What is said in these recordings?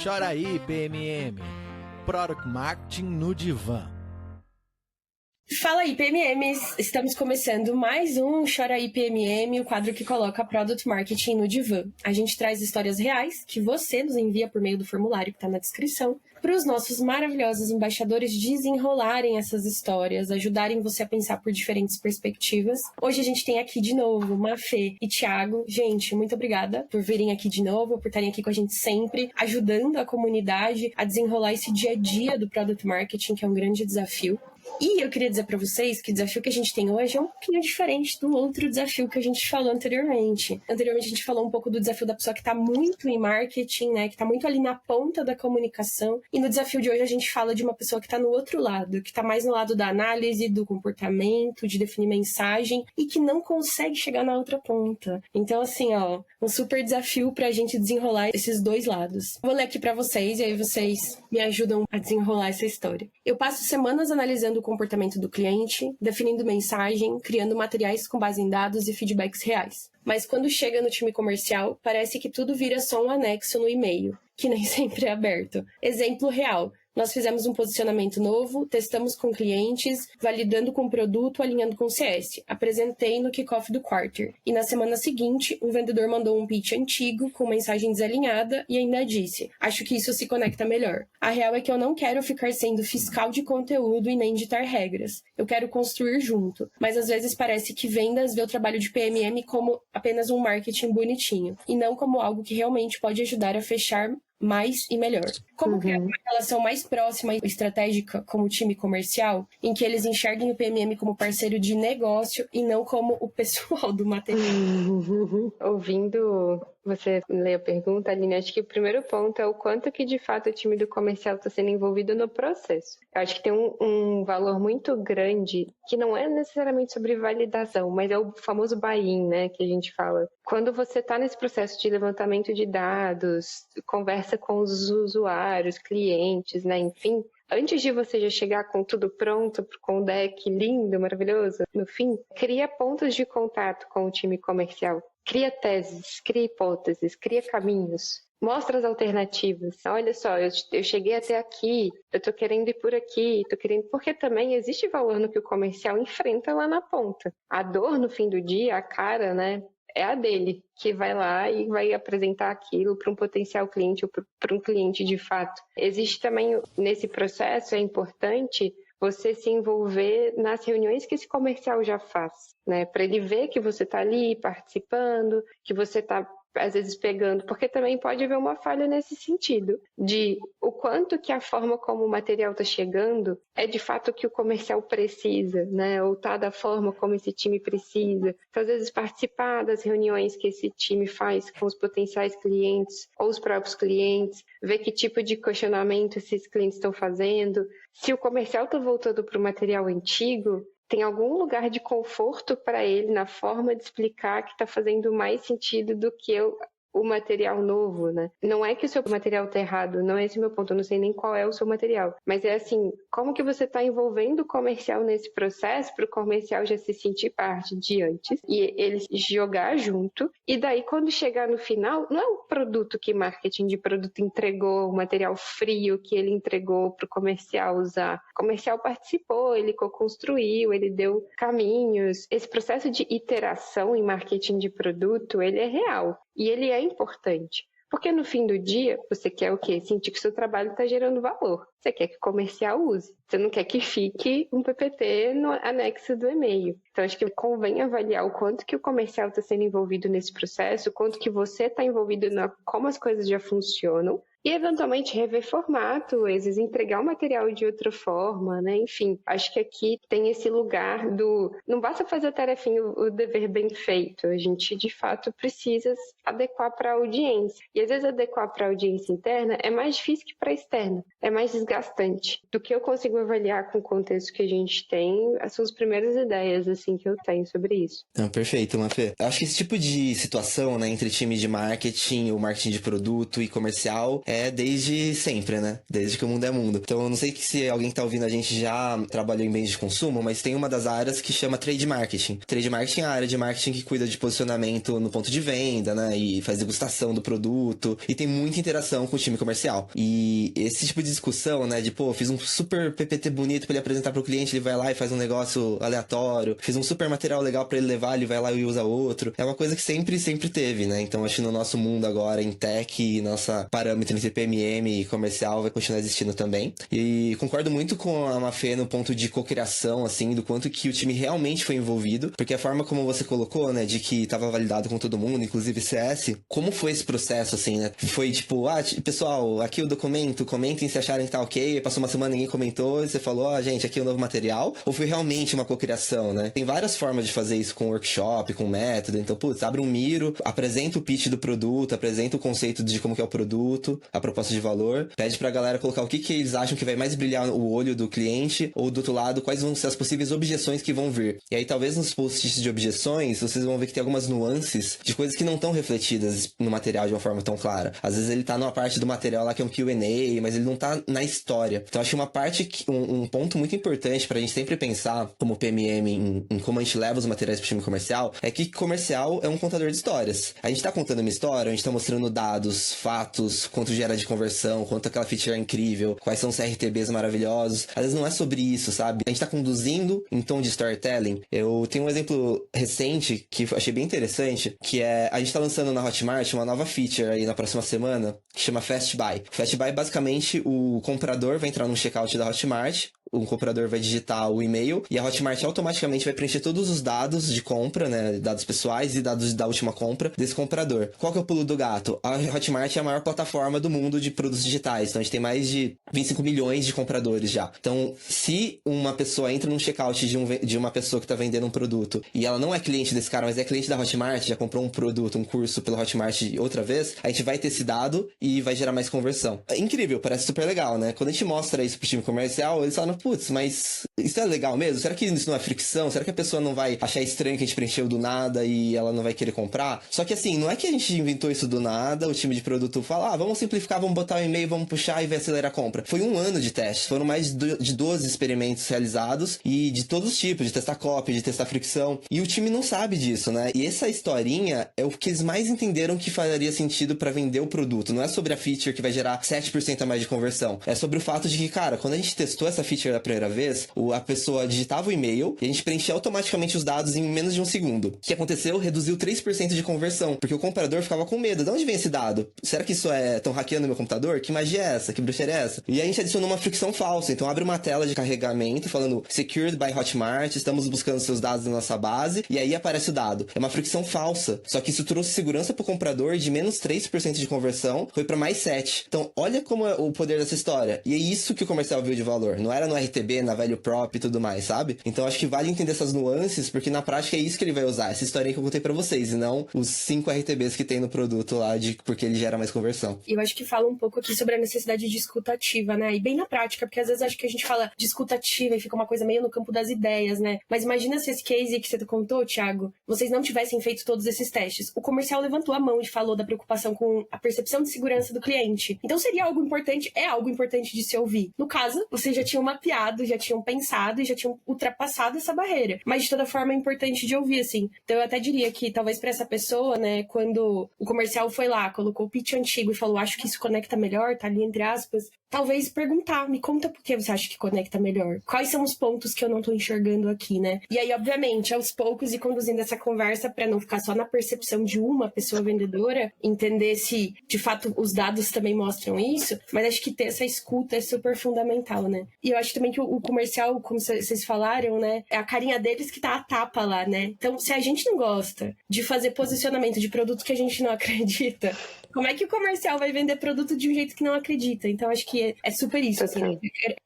Chora aí, PMM. Product Marketing no Divã. Fala aí, PMMs! Estamos começando mais um Chora aí, PMM, o quadro que coloca Product Marketing no divã. A gente traz histórias reais que você nos envia por meio do formulário que está na descrição para os nossos maravilhosos embaixadores desenrolarem essas histórias, ajudarem você a pensar por diferentes perspectivas. Hoje a gente tem aqui de novo Mafê e Thiago. Gente, muito obrigada por virem aqui de novo, por estarem aqui com a gente sempre, ajudando a comunidade a desenrolar esse dia a dia do Product Marketing, que é um grande desafio. E eu queria dizer para vocês que o desafio que a gente tem hoje é um pouquinho diferente do outro desafio que a gente falou anteriormente. Anteriormente a gente falou um pouco do desafio da pessoa que está muito em marketing, né, que está muito ali na ponta da comunicação. E no desafio de hoje a gente fala de uma pessoa que está no outro lado, que está mais no lado da análise, do comportamento, de definir mensagem e que não consegue chegar na outra ponta. Então, assim, ó, um super desafio para a gente desenrolar esses dois lados. Vou ler aqui para vocês e aí vocês me ajudam a desenrolar essa história. Eu passo semanas analisando o comportamento do cliente, definindo mensagem, criando materiais com base em dados e feedbacks reais. Mas quando chega no time comercial, parece que tudo vira só um anexo no e-mail, que nem sempre é aberto. Exemplo real. Nós fizemos um posicionamento novo, testamos com clientes, validando com o produto, alinhando com o CS. Apresentei no kickoff do quarter. E na semana seguinte, um vendedor mandou um pitch antigo, com mensagem desalinhada, e ainda disse: acho que isso se conecta melhor. A real é que eu não quero ficar sendo fiscal de conteúdo e nem ditar regras. Eu quero construir junto. Mas às vezes parece que vendas vê o trabalho de PMM como apenas um marketing bonitinho, e não como algo que realmente pode ajudar a fechar mais e melhor. Como criar uma relação mais próxima e estratégica com o time comercial, em que eles enxerguem o PMM como parceiro de negócio e não como o pessoal do material? Ouvindo você ler a pergunta, Aline, acho que o primeiro ponto é o quanto que de fato o time do comercial está sendo envolvido no processo. Eu acho que tem um valor muito grande, que não é necessariamente sobre validação, mas é o famoso buy-in, né, que a gente fala. Quando você está nesse processo de levantamento de dados, conversa com os usuários, clientes, né, enfim, antes de você já chegar com tudo pronto, com o deck lindo, maravilhoso, no fim, cria pontos de contato com o time comercial. Cria teses, cria hipóteses, cria caminhos. Mostra as alternativas. Olha só, eu cheguei até aqui, eu tô querendo ir por aqui, tô querendo... Porque também existe valor no que o comercial enfrenta lá na ponta. A dor no fim do dia, a cara, né? É a dele, que vai lá e vai apresentar aquilo para um potencial cliente ou para um cliente de fato. Existe também, nesse processo, é importante você se envolver nas reuniões que esse comercial já faz, né? Para ele ver que você está ali participando, que você está às vezes pegando, porque também pode haver uma falha nesse sentido, de o quanto que a forma como o material está chegando é de fato o que o comercial precisa, né? Ou está da forma como esse time precisa. Então, às vezes participar das reuniões que esse time faz com os potenciais clientes ou os próprios clientes, ver que tipo de questionamento esses clientes estão fazendo. Se o comercial está voltando para o material antigo, tem algum lugar de conforto para ele na forma de explicar que está fazendo mais sentido do que o material novo, né? Não é que o seu material está errado, não é esse o meu ponto, eu não sei nem qual é o seu material. Mas é assim, como que você está envolvendo o comercial nesse processo para o comercial já se sentir parte de antes e ele jogar junto. E daí, quando chegar no final, não é o produto que marketing de produto entregou, o material frio que ele entregou para o comercial usar. O comercial participou, ele co-construiu, ele deu caminhos. Esse processo de iteração em marketing de produto, ele é real. E ele é importante, porque no fim do dia, você quer o quê? Sentir que o seu trabalho está gerando valor. Você quer que o comercial use. Você não quer que fique um PPT no anexo do e-mail. Então, acho que convém avaliar o quanto que o comercial está sendo envolvido nesse processo, o quanto que você está envolvido na como as coisas já funcionam, e eventualmente rever formato, às vezes entregar o material de outra forma, né? Enfim, acho que aqui tem esse lugar do... Não basta fazer a tarefinha, o dever bem feito. A gente, de fato, precisa adequar para a audiência. E às vezes adequar para a audiência interna é mais difícil que para a externa. É mais desgastante. Do que eu consigo avaliar com o contexto que a gente tem, são as primeiras ideias, assim, que eu tenho sobre isso. Perfeito, Mafê. Eu acho que esse tipo de situação, né, entre time de marketing, ou marketing de produto e comercial, é desde sempre, né? Desde que o mundo é mundo. Então, eu não sei se alguém que tá ouvindo a gente já trabalhou em bens de consumo, mas tem uma das áreas que chama trade marketing. Trade marketing é a área de marketing que cuida de posicionamento no ponto de venda, né? E faz degustação do produto. E tem muita interação com o time comercial. E esse tipo de discussão, né? De, pô, fiz um super PPT bonito pra ele apresentar pro cliente, ele vai lá e faz um negócio aleatório. Fiz um super material legal pra ele levar, ele vai lá e usa outro. É uma coisa que sempre teve, né? Então, acho que no nosso mundo agora, em tech, nossa parâmetro entre PMM e comercial vai continuar existindo também. E concordo muito com a Mafê no ponto de cocriação, assim, do quanto que o time realmente foi envolvido, porque a forma como você colocou, né, de que tava validado com todo mundo, inclusive CS, como foi esse processo, assim, né? Foi tipo, pessoal, aqui o documento, comentem se acharem que tá ok, passou uma semana, ninguém comentou, e você falou, gente, aqui é o novo material, ou foi realmente uma cocriação, né? Tem várias formas de fazer isso com workshop, com método, então, putz, abre um Miro, apresenta o pitch do produto, apresenta o conceito de como que é o produto, a proposta de valor, pede pra galera colocar o que eles acham que vai mais brilhar o olho do cliente, ou do outro lado, quais vão ser as possíveis objeções que vão vir. E aí, talvez nos posts de objeções, vocês vão ver que tem algumas nuances de coisas que não estão refletidas no material de uma forma tão clara. Às vezes ele tá numa parte do material lá que é um Q&A, mas ele não tá na história. Então, acho que uma parte, um ponto muito importante pra gente sempre pensar, como PMM, em como a gente leva os materiais pro time comercial, é que comercial é um contador de histórias. A gente tá contando uma história, a gente tá mostrando dados, fatos, quanto gera de conversão, quanto aquela feature é incrível, quais são os CRTBs maravilhosos. Às vezes não é sobre isso, sabe? A gente tá conduzindo em tom de storytelling. Eu tenho um exemplo recente que eu achei bem interessante, que é, a gente tá lançando na Hotmart uma nova feature aí na próxima semana, que chama Fast Buy. Fast Buy, basicamente, o comprador vai entrar num checkout da Hotmart, o comprador vai digitar o e-mail e a Hotmart automaticamente vai preencher todos os dados de compra, né, dados pessoais e dados da última compra desse comprador. Qual que é o pulo do gato? A Hotmart é a maior plataforma do mundo de produtos digitais, então a gente tem mais de 25 milhões de compradores já. Então, se uma pessoa entra num checkout de uma pessoa que está vendendo um produto e ela não é cliente desse cara, mas é cliente da Hotmart, já comprou um produto, um curso pela Hotmart outra vez, a gente vai ter esse dado e vai gerar mais conversão. É incrível, parece super legal, né? Quando a gente mostra isso pro time comercial, eles falam, putz, mas isso é legal mesmo? Será que isso não é fricção? Será que a pessoa não vai achar estranho que a gente preencheu do nada e ela não vai querer comprar? Só que assim, não é que a gente inventou isso do nada, o time de produto fala, vamos simplificar, vamos botar o e-mail, vamos puxar e vai acelerar a compra. Foi 1 ano de teste, foram mais de 12 experimentos realizados e de todos os tipos, de testar copy, de testar fricção, e o time não sabe disso, né? E essa historinha é o que eles mais entenderam que faria sentido para vender o produto. Não é sobre a feature que vai gerar 7% a mais de conversão. É sobre o fato de que, cara, quando a gente testou essa feature da primeira vez, a pessoa digitava o e-mail e a gente preenchia automaticamente os dados em menos de 1 segundo. O que aconteceu? Reduziu 3% de conversão, porque o comprador ficava com medo. De onde vem esse dado? Será que isso estão hackeando meu computador? Que magia é essa? Que bruxaria é essa? E aí a gente adicionou uma fricção falsa. Então abre uma tela de carregamento falando Secured by Hotmart, estamos buscando seus dados na nossa base, e aí aparece o dado. É uma fricção falsa. Só que isso trouxe segurança pro comprador de menos 3% de conversão, foi para mais 7%. Então olha como é o poder dessa história. E é isso que o comercial viu de valor. Não era no RTB, na value prop e tudo mais, sabe? Então acho que vale entender essas nuances, porque na prática é isso que ele vai usar, essa historinha que eu contei pra vocês, e não os 5 RTBs que tem no produto lá, porque ele gera mais conversão. Eu acho que fala um pouco aqui sobre a necessidade de escuta ativa, né? E bem na prática, porque às vezes acho que a gente fala de escuta ativa e fica uma coisa meio no campo das ideias, né? Mas imagina se esse case que você contou, Thiago, vocês não tivessem feito todos esses testes. O comercial levantou a mão e falou da preocupação com a percepção de segurança do cliente. Então seria algo importante, é algo importante de se ouvir. No caso, vocês já tinham mapeado, já tinham pensado e já tinham ultrapassado essa barreira. Mas de toda forma é importante de ouvir, assim. Então eu até diria que talvez pra essa pessoa, né, quando o comercial foi lá, colocou o pitch antigo e falou, acho que isso conecta melhor, tá ali entre aspas, talvez perguntar, me conta por que você acha que conecta melhor. Quais são os pontos que eu não tô enxergando aqui, né? E aí, obviamente, aos poucos ir conduzindo essa conversa pra não ficar só na percepção de uma pessoa vendedora, entender se, de fato, os dados também mostram isso, mas acho que ter essa escuta é super fundamental, né? E eu acho também que o comercial, como vocês falaram, né, é a carinha deles que tá a tapa lá, né? Então, se a gente não gosta de fazer posicionamento de produto que a gente não acredita, como é que o comercial vai vender produto de um jeito que não acredita? Então, acho que é super isso, assim, né?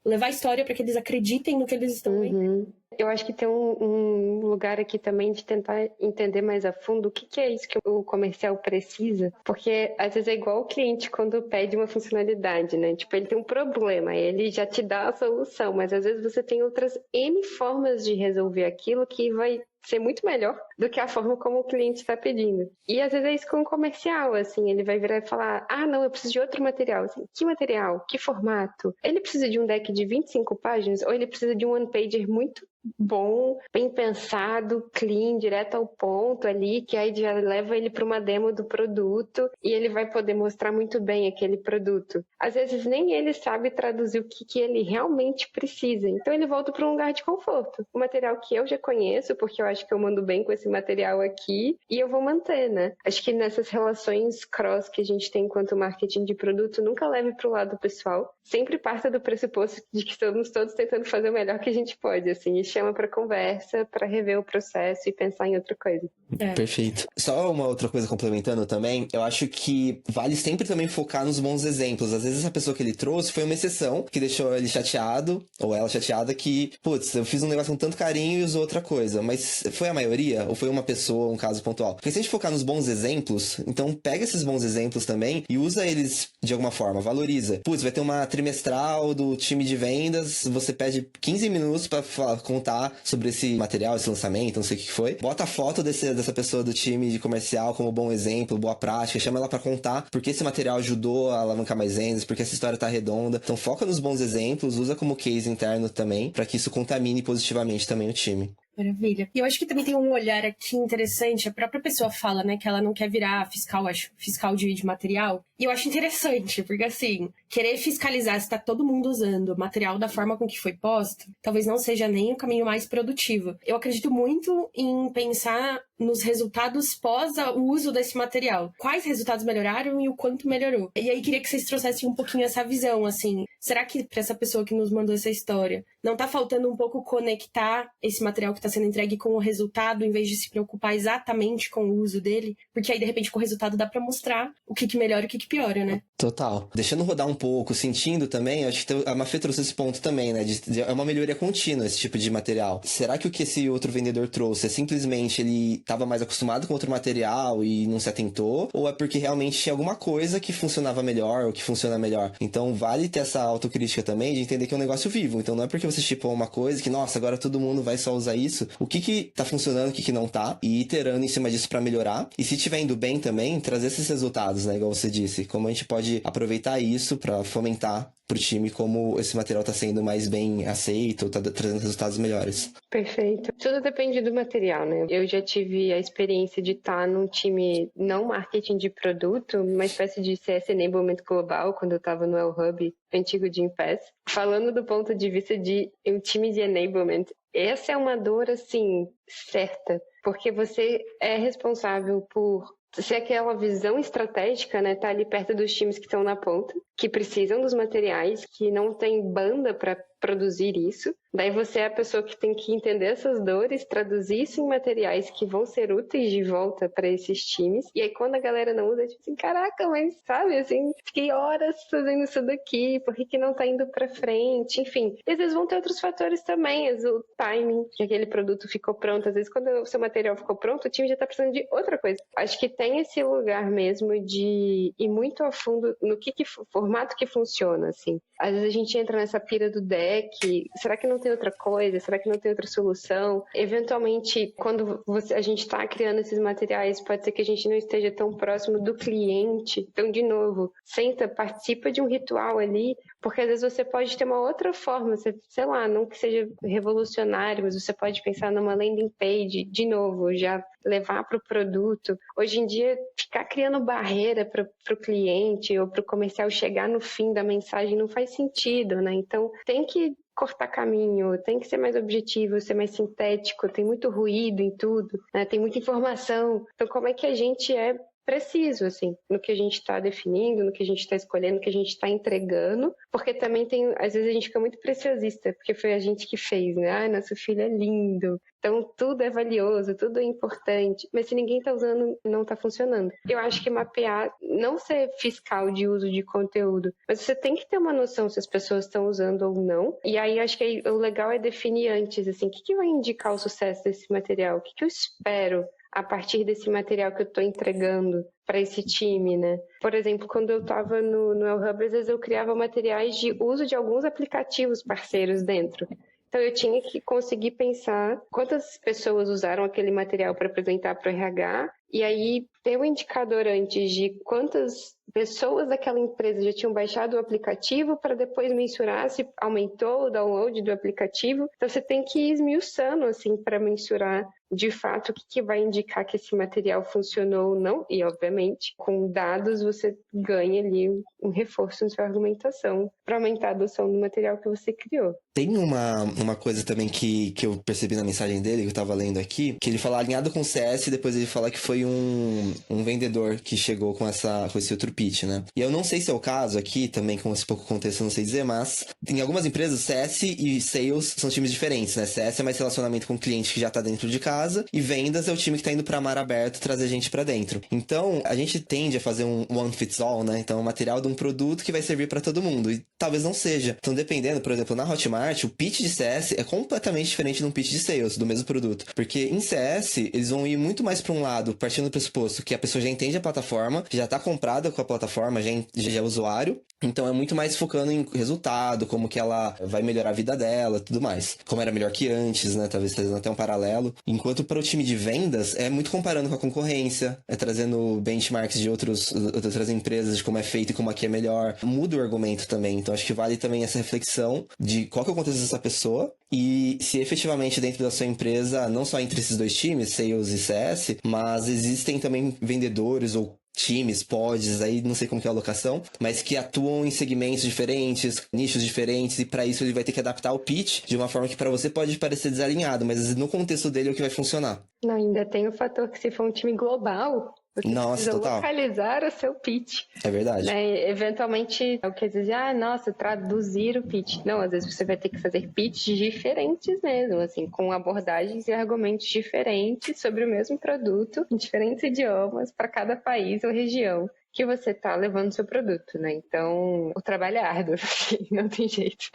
Levar a história para que eles acreditem no que eles estão vendo. Eu acho que tem um lugar aqui também de tentar entender mais a fundo o que é isso que o comercial precisa, porque às vezes é igual o cliente quando pede uma funcionalidade, né? Tipo, ele tem um problema, ele já te dá a solução, mas às vezes você tem outras N formas de resolver aquilo que vai ser muito melhor do que a forma como o cliente está pedindo. E às vezes é isso com o comercial, assim, ele vai virar e falar, não, eu preciso de outro material. Assim, que material? Que formato? Ele precisa de um deck de 25 páginas ou ele precisa de um one-pager muito bom, bem pensado, clean, direto ao ponto ali, que aí já leva ele para uma demo do produto e ele vai poder mostrar muito bem aquele produto. Às vezes nem ele sabe traduzir o que ele realmente precisa, então ele volta para um lugar de conforto. O material que eu já conheço, porque eu acho que eu mando bem com esse material aqui e eu vou manter, né? Acho que nessas relações cross que a gente tem enquanto marketing de produto, nunca leve para o lado pessoal, sempre parta do pressuposto de que estamos todos tentando fazer o melhor que a gente pode, assim, e chama para conversa, para rever o processo e pensar em outra coisa. Perfeito. Só uma outra coisa complementando também, eu acho que vale sempre também focar nos bons exemplos. Às vezes a pessoa que ele trouxe foi uma exceção, que deixou ele chateado, ou ela chateada, que, putz, eu fiz um negócio com tanto carinho e usou outra coisa. Mas foi a maioria? Ou foi uma pessoa, um caso pontual? Porque se a gente focar nos bons exemplos, então pega esses bons exemplos também e usa eles de alguma forma, valoriza. Putz, vai ter uma trimestral do time de vendas, você pede 15 minutos pra contar sobre esse material, esse lançamento, não sei o que foi. Bota a foto dessa pessoa do time de comercial como bom exemplo, boa prática, chama ela pra contar porque esse material ajudou a alavancar mais vendas, porque essa história tá redonda. Então foca nos bons exemplos, usa como case interno também, pra que isso contamine positivamente também o time. Maravilha. E eu acho que também tem um olhar aqui interessante. A própria pessoa fala, né, que ela não quer virar fiscal de material. E eu acho interessante, porque assim, querer fiscalizar se tá todo mundo usando o material da forma com que foi posto, talvez não seja nem o caminho mais produtivo. Eu acredito muito em pensar nos resultados pós o uso desse material. Quais resultados melhoraram e o quanto melhorou. E aí queria que vocês trouxessem um pouquinho essa visão, assim. Será que para essa pessoa que nos mandou essa história, não tá faltando um pouco conectar esse material que tá sendo entregue com o resultado, em vez de se preocupar exatamente com o uso dele? Porque aí, de repente, com o resultado dá pra mostrar o que melhora e o que piora, né? Total. Deixando rodar um pouco, sentindo também, acho que a Mafê trouxe esse ponto também, né? É uma melhoria contínua esse tipo de material. Será que o que esse outro vendedor trouxe é simplesmente ele estava mais acostumado com outro material e não se atentou? Ou é porque realmente tinha alguma coisa que funcionava melhor ou que funciona melhor? Então vale ter essa autocrítica também de entender que é um negócio vivo. Então não é porque você estipou uma coisa que, nossa, agora todo mundo vai só usar isso. O que tá funcionando, o que não tá, e iterando em cima disso pra melhorar. E se estiver indo bem também, trazer esses resultados, né? Igual você disse. Como a gente pode aproveitar isso pra fomentar pro time como esse material tá sendo mais bem aceito, tá trazendo resultados melhores. Perfeito. Tudo depende do material, né? Eu já tive a experiência de estar num time não marketing de produto, uma espécie de CS Enablement global, quando eu estava no El Hub, antigo de Impass. Falando do ponto de vista de um time de enablement, essa é uma dor, assim, certa, porque você é responsável por ser aquela visão estratégica, né? Tá ali perto dos times que estão na ponta, que precisam dos materiais, que não tem banda para produzir isso. Daí você é a pessoa que tem que entender essas dores, traduzir isso em materiais que vão ser úteis de volta para esses times. E aí quando a galera não usa, é tipo assim, caraca, mas sabe, assim, fiquei horas fazendo isso daqui, por que não tá indo para frente? Enfim, e às vezes vão ter outros fatores também, às vezes o timing que aquele produto ficou pronto, às vezes quando o seu material ficou pronto, o time já tá precisando de outra coisa. Acho que tem esse lugar mesmo de ir muito a fundo no que formato que funciona, assim. Às vezes a gente entra nessa pira do deck, será que não tem outra coisa? Será que não tem outra solução? Eventualmente, quando a gente está criando esses materiais, pode ser que a gente não esteja tão próximo do cliente. Então, de novo, senta, participa de um ritual ali, porque às vezes você pode ter uma outra forma, sei lá, não que seja revolucionário, mas você pode pensar numa landing page, de novo, já levar para o produto. Hoje em dia, ficar criando barreira para o cliente ou para o comercial chegar no fim da mensagem não faz sentido, né? Então, tem que cortar caminho, tem que ser mais objetivo, ser mais sintético, tem muito ruído em tudo, né? Tem muita informação. Então, como é que a gente é preciso, assim, no que a gente está definindo, no que a gente está escolhendo, no que a gente está entregando, porque também tem, às vezes a gente fica muito preciosista, porque foi a gente que fez, né? Ai, nosso filho é lindo, então tudo é valioso, tudo é importante, mas se ninguém está usando, não está funcionando. Eu acho que mapear, não ser fiscal de uso de conteúdo, mas você tem que ter uma noção se as pessoas estão usando ou não, e aí acho que o legal é definir antes, assim, o que vai indicar o sucesso desse material, o que eu espero a partir desse material que eu estou entregando para esse time, né? Por exemplo, quando eu estava no El Hub, às vezes eu criava materiais de uso de alguns aplicativos parceiros dentro. Então eu tinha que conseguir pensar quantas pessoas usaram aquele material para apresentar para o RH, e aí ter um indicador antes de quantas pessoas daquela empresa já tinham baixado o aplicativo para depois mensurar se aumentou o download do aplicativo. Então você tem que ir esmiuçando assim para mensurar de fato o que vai indicar que esse material funcionou ou não. E obviamente com dados você ganha ali um reforço na sua argumentação para aumentar a adoção do material que você criou. Tem uma coisa também que eu percebi na mensagem dele, que eu tava lendo aqui, que ele fala alinhado com CS e depois ele fala que foi um vendedor que chegou com esse outro pitch, né? E eu não sei se é o caso aqui, também com esse pouco contexto eu não sei dizer, mas em algumas empresas CS e Sales são times diferentes, né? CS é mais relacionamento com o cliente que já tá dentro de casa e vendas é o time que tá indo pra mar aberto trazer gente pra dentro. Então, a gente tende a fazer um one fits all, né? Então, o material de um produto que vai servir pra todo mundo. E talvez não seja. Então, dependendo, por exemplo, na Hotmart, o pitch de CS é completamente diferente de um pitch de Sales, do mesmo produto. Porque em CS, eles vão ir muito mais pra um lado, partindo do pressuposto que a pessoa já entende a plataforma, já tá comprada com a plataforma, já é usuário. Então é muito mais focando em resultado, como que ela vai melhorar a vida dela, tudo mais. Como era melhor que antes, né? Talvez trazendo até um paralelo. Enquanto para o time de vendas, é muito comparando com a concorrência, é trazendo benchmarks de outras empresas, de como é feito e como aqui é melhor. Muda o argumento também. Então acho que vale também essa reflexão de qual que é o contexto dessa pessoa e se efetivamente dentro da sua empresa, não só entre esses dois times, Sales e CS, mas existem também vendedores ou times, pods, aí não sei como que é a alocação, mas que atuam em segmentos diferentes, nichos diferentes, e para isso ele vai ter que adaptar o pitch de uma forma que para você pode parecer desalinhado, mas no contexto dele é o que vai funcionar. Não, ainda tem o fator que se for um time global, você precisa total. localizar o seu pitch. É verdade. Né? Eventualmente, é o que dizer, traduzir o pitch. Não, às vezes você vai ter que fazer pitches diferentes mesmo, assim, com abordagens e argumentos diferentes sobre o mesmo produto, em diferentes idiomas, para cada país ou região que você está levando o seu produto, né? Então, o trabalho é árduo, não tem jeito.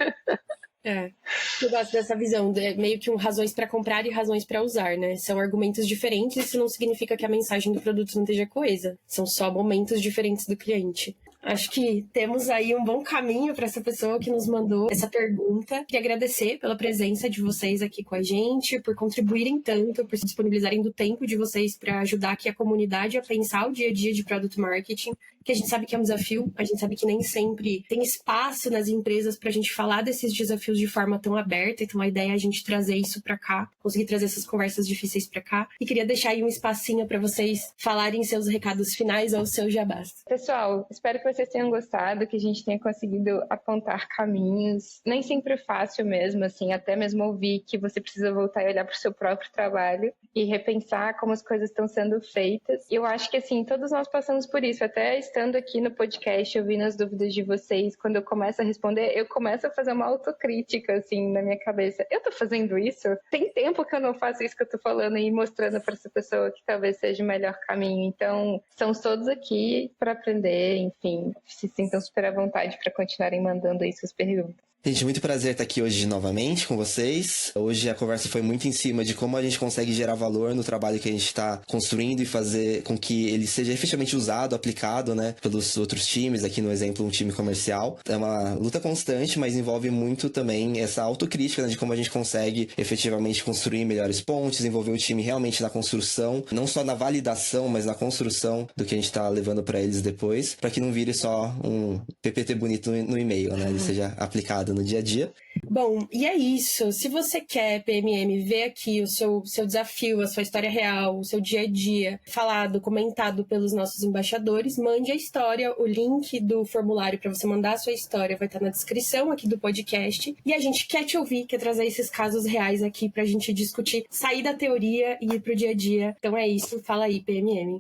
Eu gosto dessa visão, meio que razões para comprar e razões para usar, né? São argumentos diferentes, isso não significa que a mensagem do produto não esteja coesa. São só momentos diferentes do cliente. Acho que temos aí um bom caminho para essa pessoa que nos mandou essa pergunta. Queria agradecer pela presença de vocês aqui com a gente, por contribuírem tanto, por se disponibilizarem do tempo de vocês para ajudar aqui a comunidade a pensar o dia a dia de Product Marketing, que a gente sabe que é um desafio, a gente sabe que nem sempre tem espaço nas empresas para a gente falar desses desafios de forma tão aberta, então a ideia é a gente trazer isso para cá, conseguir trazer essas conversas difíceis para cá. E queria deixar aí um espacinho para vocês falarem seus recados finais ou seus jabás. Pessoal, espero que vocês tenham gostado, que a gente tenha conseguido apontar caminhos. Nem sempre é fácil mesmo, assim, até mesmo ouvir que você precisa voltar e olhar para o seu próprio trabalho e repensar como as coisas estão sendo feitas. Eu acho que, assim, todos nós passamos por isso. Até estando aqui no podcast, ouvindo as dúvidas de vocês, quando eu começo a responder, eu começo a fazer uma autocrítica, assim, na minha cabeça. Eu tô fazendo isso? Tem tempo que eu não faço isso que eu tô falando e mostrando para essa pessoa que talvez seja o melhor caminho. Então, estamos todos aqui para aprender, enfim, se sintam super à vontade para continuarem mandando aí suas perguntas. Gente, muito prazer estar aqui hoje novamente com vocês. Hoje a conversa foi muito em cima de como a gente consegue gerar valor no trabalho que a gente está construindo e fazer com que ele seja efetivamente usado, aplicado, né, pelos outros times. Aqui no exemplo, um time comercial. É uma luta constante, mas envolve muito também essa autocrítica, né, de como a gente consegue efetivamente construir melhores pontes, envolver o time realmente na construção, não só na validação, mas na construção do que a gente está levando para eles depois, para que não vire só um PPT bonito no e-mail, né, ele seja aplicado no dia a dia. Bom, e é isso. Se você quer, PMM, ver aqui o seu desafio, a sua história real, o seu dia a dia, falado, comentado pelos nossos embaixadores, mande a história. O link do formulário para você mandar a sua história vai estar na descrição aqui do podcast. E a gente quer te ouvir, quer trazer esses casos reais aqui pra gente discutir, sair da teoria e ir pro dia a dia. Então é isso. Fala aí, PMM.